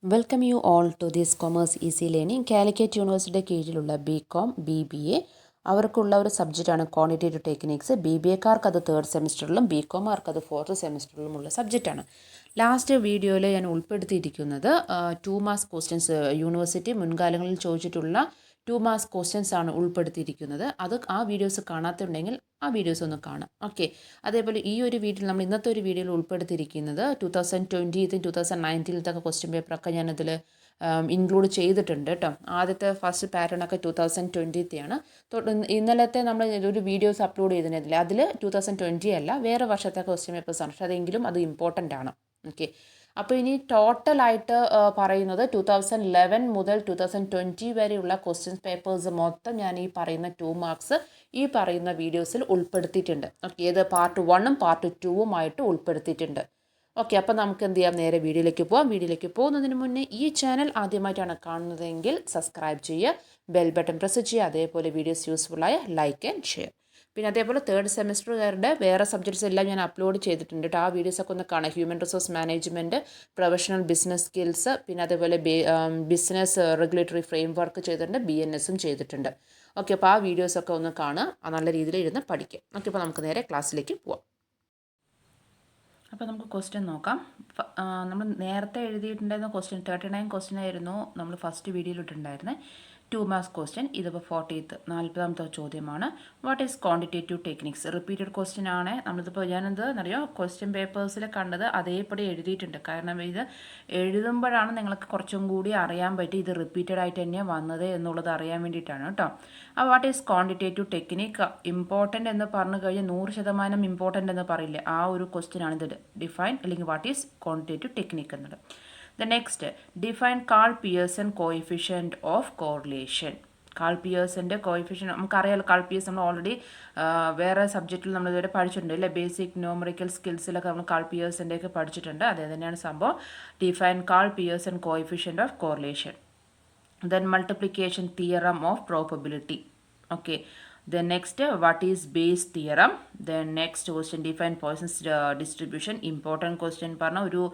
Welcome you all to this Commerce Easy Learning. Calicut University കീഴിലുള്ള BCom, BBA അവർക്കുള്ള ഒരു സബ്ജക്റ്റാണ് ക്വാണ്ടിറ്റേറ്റീവ് ടെക്നിക്സ്. BBAക്കാർക്ക് അത് തേർഡ് സെമിസ്റ്ററിലും BComമാർക്ക് അത് ഫോർത്ത് സെമിസ്റ്ററിലുമുള്ള സബ്ജക്റ്റാണ്. ലാസ്റ്റ് വീഡിയോയിൽ ഞാൻ ഉൾപ്പെടുത്തിയിരിക്കുന്നത് 2 മാർക്സ് ക്വസ്റ്റ്യൻസ് യൂണിവേഴ്സിറ്റി മുൻകാലങ്ങളിൽ ചോദിച്ചിട്ടുള്ള 2 മാർക്സ് ക്വസ്റ്റ്യൻസ് ആണ് ഉൾപ്പെടുത്തിയിരിക്കുന്നത്. അത് ആ വീഡിയോസ് കാണാത്തുണ്ടെങ്കിൽ ആ വീഡിയോസ് ഒന്ന് കാണാം. ഓക്കെ, അതേപോലെ ഈ ഒരു വീഡിയോയിൽ നമ്മൾ ഇന്നത്തെ ഒരു വീഡിയോയിൽ ഉൾപ്പെടുത്തിയിരിക്കുന്നത് 2020 2019 ക്വസ്റ്റ്യൻ പേപ്പറൊക്കെ ഞാനതിൽ ഇൻക്ലൂഡ് ചെയ്തിട്ടുണ്ട് കേട്ടോ. ആദ്യത്തെ ഫസ്റ്റ് പാറ്റേൺ ഒക്കെ 2020 ആണ്. ഇന്നലത്തെ നമ്മൾ ഒരു വീഡിയോസ് അപ്ലോഡ് ചെയ്തിരുന്നില്ല, അതിൽ 2020 അല്ല, വേറെ വർഷത്തെ ക്വസ്റ്റ്യൻ പേപ്പേഴ്സാണ്. പക്ഷേ അതെങ്കിലും അത് ഇമ്പോർട്ടൻ്റ് ആണ്. ഓക്കെ, അപ്പോൾ ഇനി ടോട്ടലായിട്ട് പറയുന്നത് 2011 മുതൽ 2020 വരെയുള്ള ക്വസ്റ്റ്യൻ പേപ്പേഴ്സ് മൊത്തം ഞാൻ ഈ പറയുന്ന 2 മാർക്സ് ഈ പറയുന്ന വീഡിയോസിൽ ഉൾപ്പെടുത്തിയിട്ടുണ്ട്. ഓക്കെ, ഇത് പാർട്ട് 1ഉം പാർട്ട് 2ഉം ആയിട്ട് ഉൾപ്പെടുത്തിയിട്ടുണ്ട്. ഓക്കെ, അപ്പോൾ നമുക്ക് എന്ത് ചെയ്യാം, നേരെ വീഡിയോയിലേക്ക് പോകാം. വീഡിയോയിലേക്ക് പോകുന്നതിന് മുന്നേ ഈ ചാനൽ ആദ്യമായിട്ടാണ് കാണുന്നതെങ്കിൽ സബ്സ്ക്രൈബ് ചെയ്യുക, ബെൽ ബട്ടൺ പ്രസ് ചെയ്യുക, അതേപോലെ വീഡിയോസ് യൂസ്ഫുള്ളായ ലൈക്ക് ആൻഡ് ഷെയർ. പിന്നെ അതേപോലെ തേർഡ് സെമിസ്റ്ററുകാരുടെ വേറെ സബ്ജക്ട്സ് എല്ലാം ഞാൻ അപ്ലോഡ് ചെയ്തിട്ടുണ്ട് കേട്ടോ. ആ വീഡിയോസൊക്കെ ഒന്ന് കാണാം. Human resource management, professional business skills, പിന്നെ അതേപോലെ ബിസിനസ് റെഗുലേറ്ററി ഫ്രെയിം വർക്ക് ചെയ്തിട്ടുണ്ട്, BNSും ചെയ്തിട്ടുണ്ട്. ഓക്കെ, അപ്പോൾ ആ വീഡിയോസൊക്കെ ഒന്ന് കാണുക, നല്ല രീതിയിൽ ഇരുന്ന് പഠിക്കുക. ഓക്കെ, അപ്പോൾ നമുക്ക് നേരെ ക്ലാസ്സിലേക്ക് പോവാം. അപ്പോൾ നമുക്ക് ക്വസ്റ്റ്യൻ നോക്കാം. നമ്മൾ നേരത്തെ എഴുതിയിട്ടുണ്ടായിരുന്ന ക്വസ്റ്റ്യൻ 39 ക്വസ്റ്റ്യൻ ആയിരുന്നു നമ്മൾ ഫസ്റ്റ് വീഡിയോയിൽ ഇട്ടിട്ടുണ്ടായിരുന്നത്. 2 മാർക്സ് ക്വസ്റ്റ്യൻ. ഇതിപ്പോൾ 40th ചോദ്യമാണ്. What is quantitative techniques? Repeated question ആണ്. നമ്മളിതിപ്പോൾ ഞാനെന്താണെന്നറിയോ, ക്വസ്റ്റ്യൻ പേപ്പേഴ്സിൽ കണ്ടത് അതേപടി എഴുതിയിട്ടുണ്ട്. കാരണം ഇത് എഴുതുമ്പോഴാണ് നിങ്ങൾക്ക് കുറച്ചും കൂടി അറിയാൻ പറ്റി ഇത് റിപ്പീറ്റഡ് ആയിട്ട് തന്നെയാണ് വന്നത് എന്നുള്ളത് അറിയാൻ വേണ്ടിയിട്ടാണ് കേട്ടോ. ആ what is quantitative technique? Important എന്ന് പറഞ്ഞു കഴിഞ്ഞാൽ 100% ഇമ്പോർട്ടൻ്റ് എന്ന് പറയില്ല, ആ ഒരു ക്വസ്റ്റ്യൻ ആണ് ഇത്. ഡിഫൈൻ അല്ലെങ്കിൽ വാട്ട് ഈസ് ക്വാണ്ടിറ്റേറ്റീവ് ടെക്നിക് എന്നുള്ളത്. The next, define Carl Pearson coefficient of correlation. Carl പിയേഴ്സൻ്റെ കോയിഫിഷ്യൻ്റ് നമുക്കറിയാമല്ലോ. കാൾ പിയേഴ്സ് നമ്മൾ ഓൾറെഡി വേറെ സബ്ജക്റ്റിൽ നമ്മൾ ഇതുവരെ പഠിച്ചിട്ടുണ്ട് അല്ലേ. ബേസിക് ന്യൂമറിക്കൽ സ്കിൽസിലൊക്കെ നമ്മൾ കാൾ പിയേഴ്സൻ്റെ ഒക്കെ പഠിച്ചിട്ടുണ്ട്. അതേ തന്നെയാണ് സംഭവം. Define Karl Pearson coefficient of correlation. Then multiplication theorem of probability. Okay, then next, what is Bayes theorem? Then next question, define Poisson's distribution. Important question പറഞ്ഞ ഒരു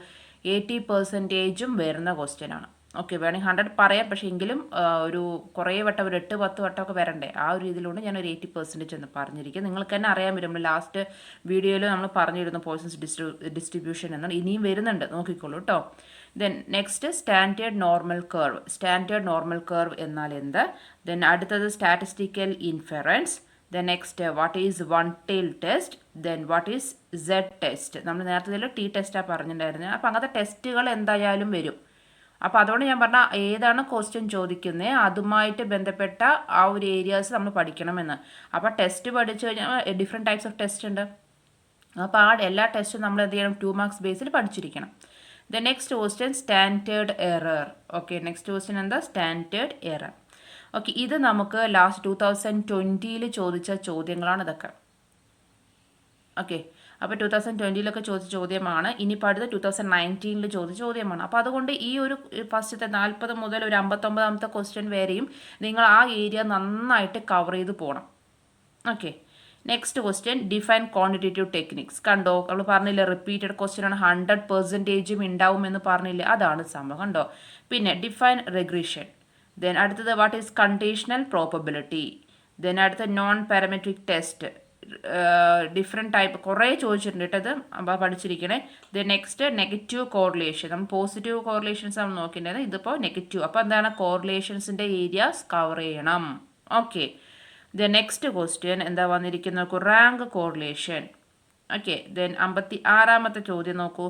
80% വരുന്ന ക്വസ്റ്റ്യൻ ആണ്. ഓക്കെ, വേണമെങ്കിൽ 100 പറയാം, പക്ഷേ എങ്കിലും ഒരു കുറേ വട്ടം ഒരു 8-10 വട്ടമൊക്കെ വരണ്ടേ, ആ ഒരു രീതിയിലൂടെ ഞാനൊരു 80% എന്ന് പറഞ്ഞിരിക്കും. നിങ്ങൾക്ക് തന്നെ അറിയാൻ പറ്റും, നമ്മൾ ലാസ്റ്റ് വീഡിയോയിൽ നമ്മൾ പറഞ്ഞിരുന്നു പോയ്സൺസ് ഡിസ്ട്രിബ്യൂഷൻ എന്നാണ്. ഇനിയും വരുന്നുണ്ട്, നോക്കിക്കോളൂ കേട്ടോ. Then next, standard normal curve. Standard normal curve എന്നാൽ എന്ത്? ദെൻ അടുത്തത് statistical inference. Then next, what is one tail test. Then what is Z test. നമ്മൾ നേരത്തെ T ടെസ്റ്റാണ് പറഞ്ഞിട്ടുണ്ടായിരുന്നത്. അപ്പോൾ അങ്ങനത്തെ ടെസ്റ്റുകൾ എന്തായാലും വരും. അപ്പോൾ അതുകൊണ്ട് ഞാൻ പറഞ്ഞ ഏതാണ് ക്വസ്റ്റ്യൻ ചോദിക്കുന്നത് അതുമായിട്ട് ബന്ധപ്പെട്ട ആ ഒരു ഏരിയാസ് നമ്മൾ പഠിക്കണമെന്ന്. അപ്പോൾ ടെസ്റ്റ് പഠിച്ചു കഴിഞ്ഞാൽ ഡിഫറെൻറ്റ് ടൈപ്സ് ഓഫ് ടെസ്റ്റ് ഉണ്ട്. അപ്പോൾ ആ എല്ലാ ടെസ്റ്റും നമ്മൾ എന്ത് ചെയ്യണം, 2 മാർക്സ് ബേസിൽ പഠിച്ചിരിക്കണം. The next question, standard error. Okay, next question എന്താ? Standard error. ഓക്കെ, ഇത് നമുക്ക് ലാസ്റ്റ് 2020 ചോദിച്ച ചോദ്യങ്ങളാണ് ഇതൊക്കെ. ഓക്കെ, അപ്പോൾ 2020 ചോദിച്ച ചോദ്യമാണ്. ഇനിയിപ്പോൾ അടുത്ത 2019 ചോദിച്ച ചോദ്യമാണ്. അപ്പോൾ അതുകൊണ്ട് ഈ ഒരു ഫസ്റ്റത്തെ 40 മുതൽ ഒരു 59ാമത്തെ ക്വസ്റ്റ്യൻ വരെയും നിങ്ങൾ ആ ഏരിയ നന്നായിട്ട് കവർ ചെയ്ത് പോകണം. Okay, next question, define quantitative techniques. കണ്ടോ, നമ്മൾ പറഞ്ഞില്ലേ റിപ്പീറ്റഡ് ക്വസ്റ്റ്യൻ ആണ്, 100% ഉണ്ടാവുമെന്ന് പറഞ്ഞില്ലേ, അതാണ് സംഭവം. കണ്ടോ. പിന്നെ ഡിഫൈൻ റെഗ്രിഷൻ. ദെൻ അടുത്തത് what is conditional probability. Then അടുത്ത non parametric test. Different type കുറേ ചോദിച്ചിട്ടുണ്ട് കേട്ടത്, അപ്പോൾ പഠിച്ചിരിക്കണേ. The next, negative correlation. നമ്മൾ പോസിറ്റീവ് കോറിലേഷൻസ് ആണ് നോക്കേണ്ടത്, ഇതിപ്പോൾ നെഗറ്റീവ്. അപ്പോൾ എന്താണ്, കോറിലേഷൻസിൻ്റെ ഏരിയാസ് കവർ ചെയ്യണം. ഓക്കെ, ദ നെക്സ്റ്റ് ക്വസ്റ്റ്യൻ എന്താ വന്നിരിക്കുന്നത്, റാങ്ക് കോറിലേഷൻ. ഓക്കെ, ദെൻ 56ാമത്തെ ചോദ്യം നോക്കൂ,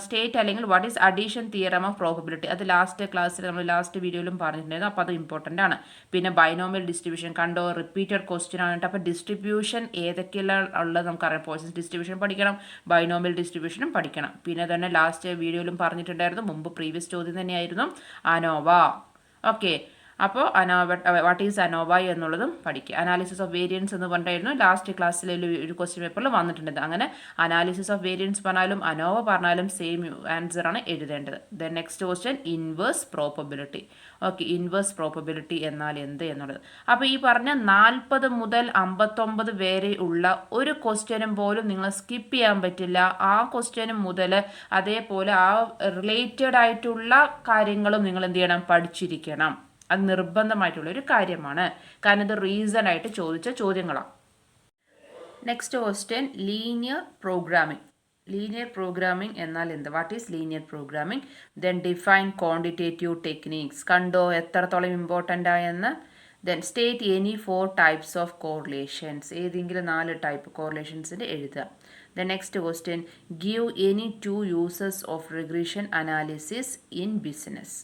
സ്റ്റേറ്റ് അല്ലെങ്കിൽ what is addition theorem of probability. അത് ലാസ്റ്റ് ക്ലാസ്സിൽ നമ്മൾ ലാസ്റ്റ് വീഡിയോയിലും പറഞ്ഞിട്ടുണ്ടായിരുന്നു, അപ്പോൾ അത് ഇമ്പോർട്ടൻ്റ് ആണ്. പിന്നെ ബൈനോമിയൽ ഡിസ്ട്രിബ്യൂഷൻ. കണ്ടോ, റിപ്പീറ്റഡ് ക്വസ്റ്റ്യൻ ആണ്. അപ്പോൾ ഡിസ്ട്രിബ്യൂഷൻ ഏതൊക്കെയാണ് ഉള്ളത് നമുക്കറിയാം. പോയ്സൺസ് ഡിസ്ട്രിബ്യൂഷൻ പഠിക്കണം, ബൈനോമിയൽ ഡിസ്ട്രിബ്യൂഷനും പഠിക്കണം. പിന്നെ തന്നെ ലാസ്റ്റ് വീഡിയോയിലും പറഞ്ഞിട്ടുണ്ടായിരുന്നു, മുമ്പ് പ്രീവിയസ് ചോദ്യം തന്നെയായിരുന്നു, അനോവ. ഓക്കെ, അപ്പോൾ വാട്ട് ഈസ് അനോവ എന്നുള്ളതും പഠിക്കുക. അനാലിസിസ് ഓഫ് വേരിയൻസ് എന്ന് പറഞ്ഞിട്ടായിരുന്നു ലാസ്റ്റ് ക്ലാസ്സിലെ ഒരു ക്വസ്റ്റ്യൻ പേപ്പറിൽ വന്നിട്ടുണ്ട്. അങ്ങനെ അനാലിസിസ് ഓഫ് വേരിയൻസ് പറഞ്ഞാലും അനോവ പറഞ്ഞാലും സെയിം ആൻസർ ആണ് എഴുതേണ്ടത്. Then next question inverse probability. Okay, inverse probability എന്നാൽ എന്ത് എന്നുള്ളത്. അപ്പോൾ ഈ പറഞ്ഞ 40 മുതൽ 59 വരെ ഉള്ള ഒരു ക്വസ്റ്റ്യനും പോലും നിങ്ങൾ സ്കിപ്പ് ചെയ്യാൻ പറ്റില്ല. ആ ക്വസ്റ്റ്യനും മുതൽ അതേപോലെ ആ റിലേറ്റഡ് ആയിട്ടുള്ള കാര്യങ്ങളും നിങ്ങൾ എന്ത് ചെയ്യണം, പഠിച്ചിരിക്കണം. അത് നിർബന്ധമായിട്ടുള്ള ഒരു കാര്യമാണ്. കാരണം ഇത് റീസൺ ആയിട്ട് ചോദിച്ച ചോദ്യങ്ങളാണ്. Next question linear programming. Linear programming എന്നാൽ എന്ത്? What is linear programming? Then define quantitative techniques. കണ്ടോ എത്രത്തോളം ഇമ്പോർട്ടൻ്റ് ആയെന്ന്. Then state any 4 types of correlations. ഏതെങ്കിലും 4 ടൈപ്പ് കോറിലേഷൻസിൻ്റെ എഴുതുക. The next question give any 2 uses of regression analysis in business.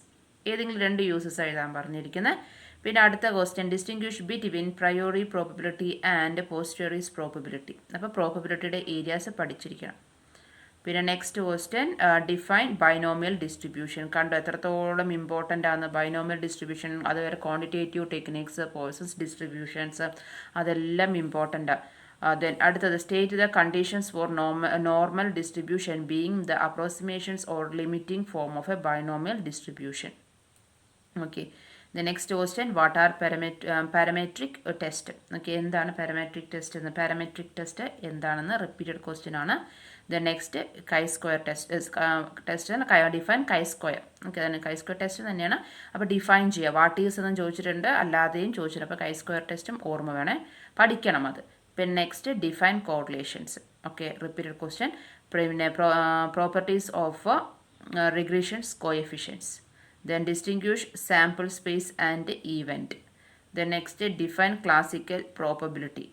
ഏതെങ്കിലും 2 uses എഴുതാൻ പറഞ്ഞിരിക്കുന്നത്. പിന്നെ അടുത്ത question distinguish between priori probability and posterior probability. അപ്പോൾ പ്രോബബിലിറ്റിയുടെ ഏരിയാസ് പഠിച്ചിരിക്കണം. പിന്നെ next question define binomial distribution. കണ്ടോ എത്രത്തോളം ഇമ്പോർട്ടൻ്റ് ആണ് ബൈനോമിയൽ ഡിസ്ട്രിബ്യൂഷൻ. അതുവരെ ക്വാണ്ടിറ്റേറ്റീവ് ടെക്നിക്സ്, പോയ്സൺസ് ഡിസ്ട്രിബ്യൂഷൻസ് അതെല്ലാം ഇമ്പോർട്ടൻ്റാണ്. ദെൻ അടുത്തത് state the conditions for normal distribution being the approximations or limiting form of A binomial distribution. Okay, the next question what are parametric test. Okay, എന്താണ് parametric test എന്ന്? Parametric test എന്താണെന്ന് repeated question ആണ്. The next chi square test define chi square. Okay, തന്നെ chi square test തന്നെയാണ്. അപ്പോൾ define ചെയ്യുക. What is എന്നും ചോദിച്ചിട്ടുണ്ട്, അല്ലാതെയും ചോദിച്ചിട്ടുണ്ട്. അപ്പോൾ കൈ സ്ക്വയർ ടെസ്റ്റും ഓർമ്മ വേണേ, പഠിക്കണം അത്. പിന്നെ next define correlations. Okay, repeated question. പിന്നെ properties of regressions coefficients. Then distinguish sample space and event. The next define classical probability.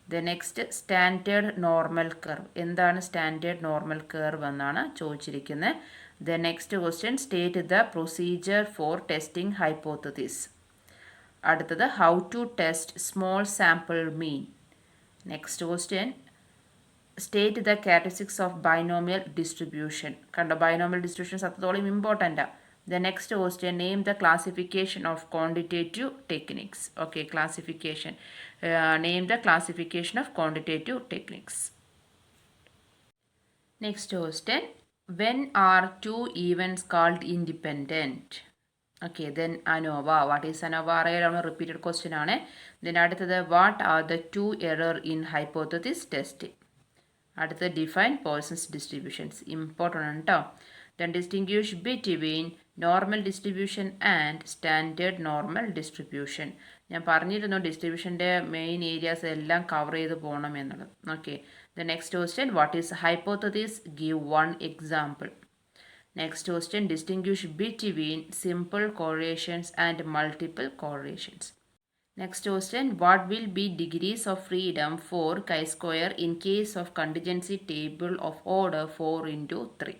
The next standard normal curve. എന്താണ് സ്റ്റാൻഡേർഡ് നോർമൽ കർവ് എന്നാണ് ചോദിച്ചിരിക്കുന്നത്. The next question state the procedure for testing hypothesis. അടുത്തത് how to test small sample mean. Next question state the characteristics of binomial distribution. കണ്ടോ binomial distributions അത്രത്തോളം important ആണ്. The next question name the classification of quantitative techniques. Okay, classification. Name the classification of quantitative techniques. Next question when are 2 events called independent? Okay, then ANOVA. What is ANOVA? Repeated question ആണ്. Then അടുത്തത് what are the 2 error in hypothesis testing? അടുത്തത് define Poisson's distributions. Important ആണ് കേട്ടോ. Then distinguish between normal distribution and standard normal distribution. ഞാൻ പറഞ്ഞിരുന്നു ഡിസ്ട്രിബ്യൂഷൻ്റെ main areas എല്ലാം cover ചെയ്ത് പോകണം എന്നുള്ളത്. Okay, the next question what is hypothesis? Give 1 example. Next question distinguish between simple correlations and multiple correlations. Next question what will be degrees of freedom for chi square in case of contingency table of order 4×3.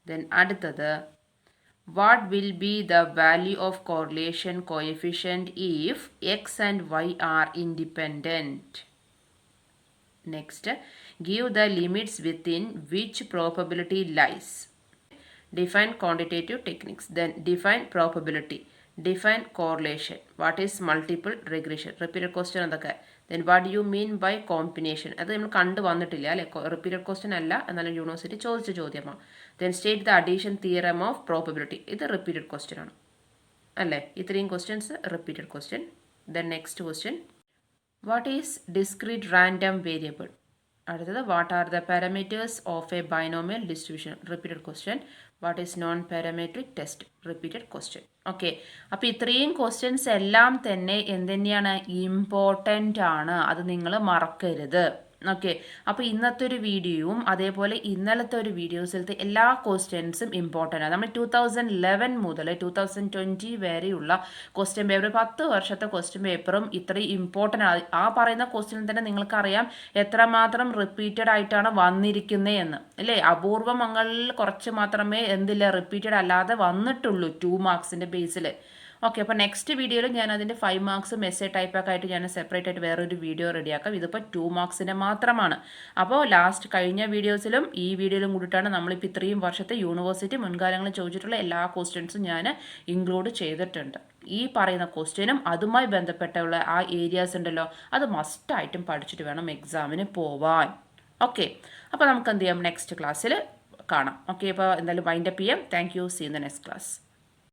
Then അടുത്തത് what will be the value of correlation coefficient if x and y are independent? Next, give the limits within which probability lies. Define quantitative techniques. Then define probability. Define correlation. What is multiple regression? Repeated question എന്തൊക്കെ. Then what do you mean by combination? അത് നമ്മൾ കണ്ടു വന്നിട്ടില്ല അല്ലേ, repeated question അല്ല, എന്നാലും university ചോദിച്ച ചോദ്യമാണ്. Then state the addition theorem of probability. ഇത് റിപ്പീറ്റഡ് ക്വസ്റ്റ്യൻ ആണ് അല്ലേ. ഇത്രയും questions repeated question. Then next question what is discrete random variable? അടുത്തത് what are the parameters of A binomial distribution. Repeated question. What is known parametric test. Repeated question. Okay, അപ്പോൾ ഇത്രയും questions എല്ലാം തന്നെ എന്തുതന്നെയാണ്, important ആണ്. അത് നിങ്ങൾ മറക്കരുത്. Okay, അപ്പോൾ ഇന്നത്തെ ഒരു വീഡിയോയും അതേപോലെ ഇന്നലത്തെ ഒരു വീഡിയോസിലത്തെ എല്ലാ ക്വസ്റ്റ്യൻസും ഇമ്പോർട്ടൻ്റ് ആണ്. നമ്മൾ 2011 മുതൽ 2020 വരെയുള്ള ക്വസ്റ്റ്യൻ പേപ്പർ 10 വർഷത്തെ ക്വസ്റ്റ്യൻ പേപ്പറും ഇത്രയും ഇമ്പോർട്ടൻ്റ് ആണ്. ആ പറയുന്ന ക്വസ്റ്റ്യൻ തന്നെ നിങ്ങൾക്കറിയാം എത്രമാത്രം റിപ്പീറ്റഡ് ആയിട്ടാണ് വന്നിരിക്കുന്നത് എന്ന് അല്ലേ. അപൂർവങ്ങളിൽ കുറച്ച് മാത്രമേ എന്തില്ല റിപ്പീറ്റഡ് അല്ലാതെ വന്നിട്ടുള്ളൂ 2 മാർക്സിൻ്റെ ബേസിൽ. ഓക്കെ, അപ്പോൾ നെക്സ്റ്റ് വീഡിയോയിൽ ഞാൻ അതിൻ്റെ 5 മാർക്സും എസ്സേ ടൈപ്പൊക്കെ ആയിട്ട് ഞാൻ സെപ്പറേറ്റ് ആയിട്ട് വേറൊരു വീഡിയോ റെഡിയാക്കാം. ഇതിപ്പോൾ 2 മാർക്സിൻ്റെ മാത്രമാണ്. അപ്പോൾ ലാസ്റ്റ് കഴിഞ്ഞ വീഡിയോസിലും ഈ വീഡിയോയിലും കൂടിയിട്ടാണ് നമ്മളിപ്പോൾ ഇത്രയും വർഷത്തെ യൂണിവേഴ്സിറ്റി മുൻകാലങ്ങളിൽ ചോദിച്ചിട്ടുള്ള എല്ലാ ക്വസ്റ്റ്യൻസും ഞാൻ ഇൻക്ലൂഡ് ചെയ്തിട്ടുണ്ട്. ഈ പറയുന്ന ക്വസ്റ്റ്യനും അതുമായി ബന്ധപ്പെട്ടുള്ള ആ ഏരിയാസ് ഉണ്ടല്ലോ അത് മസ്റ്റായിട്ടും പഠിച്ചിട്ട് വേണം എക്സാമിന് പോവാൻ. ഓക്കെ, അപ്പോൾ നമുക്ക് എന്ത് ചെയ്യാം, നെക്സ്റ്റ് ക്ലാസ്സിൽ കാണാം. ഓക്കെ, അപ്പോൾ എന്തായാലും വൈൻഡപ്പ് ചെയ്യാം. Thank you. See in the next class.